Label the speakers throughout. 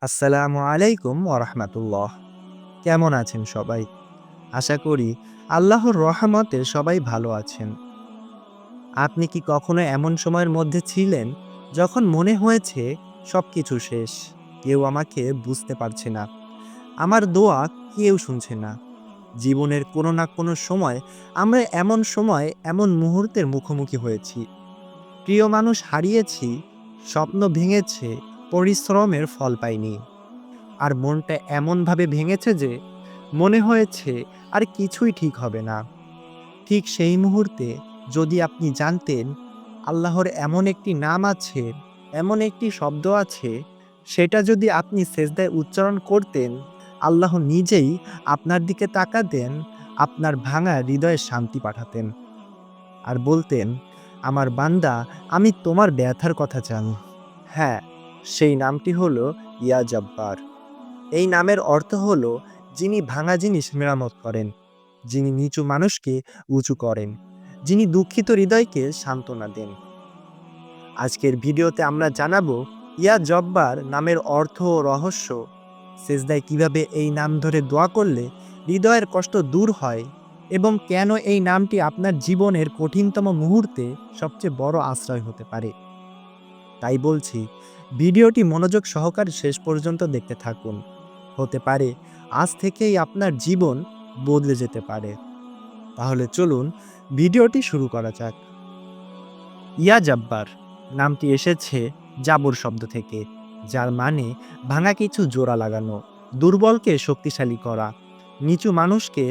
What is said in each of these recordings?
Speaker 1: আসসালামু আলাইকুম ওরহমাতুল্লাহ। কেমন আছেন সবাই? আশা করি আল্লাহর রহমতে সবাই ভালো আছেন। আপনি কি কখনো এমন সময়ের মধ্যে ছিলেন যখন মনে হয়েছে সবকিছু শেষ, কেউ আমাকে বুঝতে পারছে না, আমার দোয়া কেউ শুনছে না? জীবনের কোনো না কোনো সময় আমরা এমন মুহূর্তের মুখোমুখি হয়েছি। প্রিয় মানুষ হারিয়েছি, স্বপ্ন ভেঙেছে, পরিশ্রমের ফল পাইনি। আর মনটা এমনভাবে ভেঙেছে যে মনে হয়েছে আর কিছুই ঠিক হবে না। ঠিক সেই মুহূর্তে যদি আপনি জানতেন আল্লাহর এমন একটি নাম আছে, এমন একটি শব্দ আছে, সেটা যদি আপনি সেজদায় উচ্চারণ করতেন, আল্লাহ নিজেই আপনার দিকে তাকাতেন, আপনার ভাঙা হৃদয়ে শান্তি পাঠাতেন। আর বলতেন, আমার বান্দা, আমি তোমার ব্যথার কথা জানি। হ্যাঁ, সেই নামটি হলো ইয়া জব্বার। এই নামের অর্থ হলো যিনি ভাঙা জিনিস মেরামত করেন, যিনি নিচু মানুষকে উঁচু করেন, যিনি দুঃখিত হৃদয়কে সান্ত্বনা দেন। আজকের ভিডিওতে আমরা জানাবো ইয়া জব্বার নামের অর্থ ও রহস্য, সেজদায় কিভাবে এই নাম ধরে দোয়া করলে হৃদয়ের কষ্ট দূর হয়, এবং কেন এই নামটি আপনার জীবনের কঠিনতম মুহূর্তে সবচেয়ে বড় আশ্রয় হতে পারে। তাই বলছি, ভিডিওটি মনোযোগ সহকারে শেষ পর্যন্ত দেখতে থাকুন। হতে পারে আজ থেকেই আপনার জীবন বদলে যেতে পারে। তাহলে চলুন ভিডিওটি শুরু করা যাক। ইয়া জাব্বার নামটি এসেছে জাবর শব্দ থেকে, যার মানে ভাঙা কিছু জোড়া লাগানো, দুর্বলকে শক্তিশালী করা, নিচু মানুষকে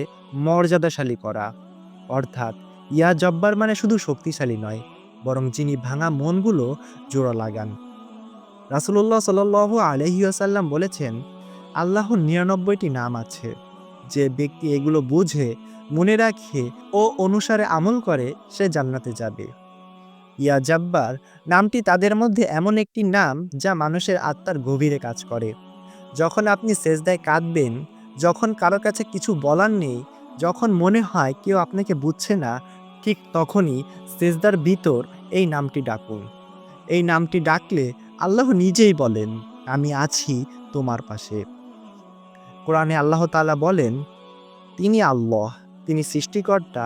Speaker 1: মর্যাদাশালী করা। অর্থাৎ ইয়া জব্বার মানে শুধু শক্তিশালী নয়, বরং যিনি ভাঙা মনগুলো জোড়া লাগান। রাসূলুল্লাহ সাল্লাল্লাহু আলাইহি ওয়াসাল্লাম বলেছেন, আল্লাহর ৯৯টি নাম আছে। যে ব্যক্তি এগুলো বুঝে, মনে রাখে ও অনুসারে আমল করে, সে জান্নাতে যাবে। ইয়া জাব্বার নামটি তাদের মধ্যে এমন একটি নাম যা মানুষের আত্মার গভীরে কাজ করে। যখন আপনি সেজদায় কাঁদবেন, যখন কারো কাছে কিছু বলার নেই, যখন মনে হয় কেউ আপনাকে বুঝছে না, ঠিক তখনই সেজদার ভিতর এই নামটি ডাকুন। এই নামটি ডাকলে আল্লাহ নিজেই বলেন, আমি আছি তোমার পাশে। কোরআনে আল্লাহ তাআলা বলেন, তিনি আল্লাহ, তিনি সৃষ্টিকর্তা,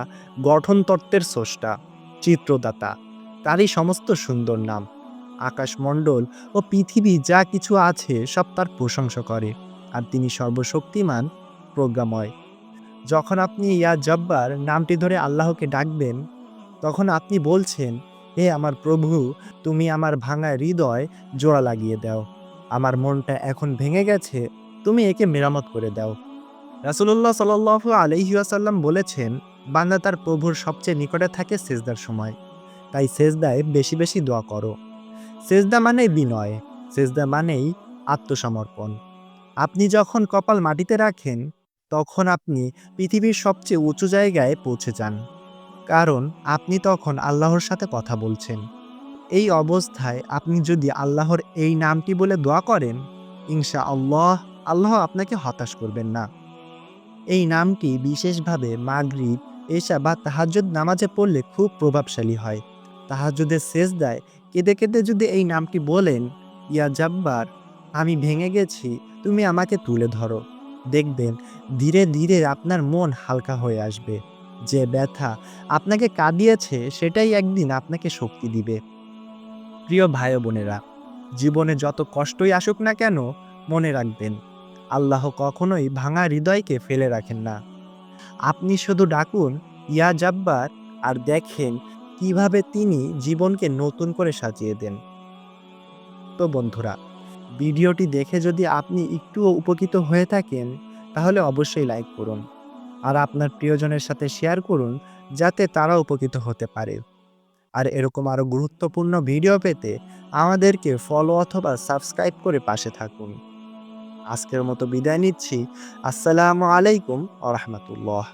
Speaker 1: গঠনতত্ত্বের স্রষ্টা, চিত্রদাতা। তারই সমস্ত সুন্দর নাম। আকাশমণ্ডল ও পৃথিবী যা কিছু আছে সব তার প্রশংসা করে, আর তিনি সর্বশক্তিমান, প্রজ্ঞাময়। যখন আপনি ইয়া জব্বার নামটি ধরে আল্লাহকে ডাকবেন, তখন আপনি বলছেন, হে আমার প্রভু, তুমি আমার ভাঙা হৃদয় জোড়া লাগিয়ে দাও। আমার মনটা এখন ভেঙে গেছে, তুমি একে মেরামত করে দাও। রাসূলুল্লাহ সাল্লাল্লাহু আলাইহি ওয়াসাল্লাম বলেছেন, বান্দা তার প্রভুর সবচেয়ে নিকটে থাকে সেজদার সময়। তাই সেজদায় বেশি বেশি দোয়া করো। সেজদা মানেই বিনয়, সেজদা মানেই আত্মসমর্পণ। আপনি যখন কপাল মাটিতে রাখেন, তখন আপনি পৃথিবীর সবচেয়ে উঁচু জায়গায় পৌঁছে যান। কারণ আপনি তখন আল্লাহর সাথে কথা বলছেন। এই অবস্থায় আপনি যদি আল্লাহর এই নামটি বলে দোয়া করেন, ইনশাআল্লাহ আল্লাহ আপনাকে হতাশ করবেন না। এই নামটি বিশেষভাবে মাগরিব, এশা বা তাহাজ্জুদ নামাজে পড়লে খুব প্রভাবশালী হয়। তাহাজ্জুদের সেজদায় কেঁদে কেঁদে যদি এই নামটি বলেন, ইয়া জাব্বার, আমি ভেঙে গেছি, তুমি আমাকে তুলে ধরো, দেখবেন ধীরে ধীরে আপনার মন হালকা হয়ে আসবে। যে ব্যথা আপনাকে কাঁদিয়েছে সেটাই একদিন আপনাকে শক্তি দিবে। প্রিয় ভাই ও বোনেরা, জীবনে যত কষ্টই আসুক না কেন, মনে রাখবেন, আল্লাহ কখনোই ভাঙা হৃদয়কে ফেলে রাখেন না। আপনি শুধু ডাকুন ইয়া জাব্বার, আর দেখেন কিভাবে তিনি জীবনকে নতুন করে সাজিয়ে দেন। তো বন্ধুরা, ভিডিওটি দেখে যদি আপনি একটুও উপকৃত হয়ে থাকেন, তাহলে অবশ্যই লাইক করুন, আর আপনার প্রিয়জনের সাথে শেয়ার করুন, যাতে তারা উপকৃত হতে পারে। আর এরকম আরও গুরুত্বপূর্ণ ভিডিও পেতে আমাদেরকে ফলো অথবা সাবস্ক্রাইব করে পাশে থাকুন। আজকের মতো বিদায় নিচ্ছি। আসসালামু আলাইকুম ওয়া রাহমাতুল্লাহ।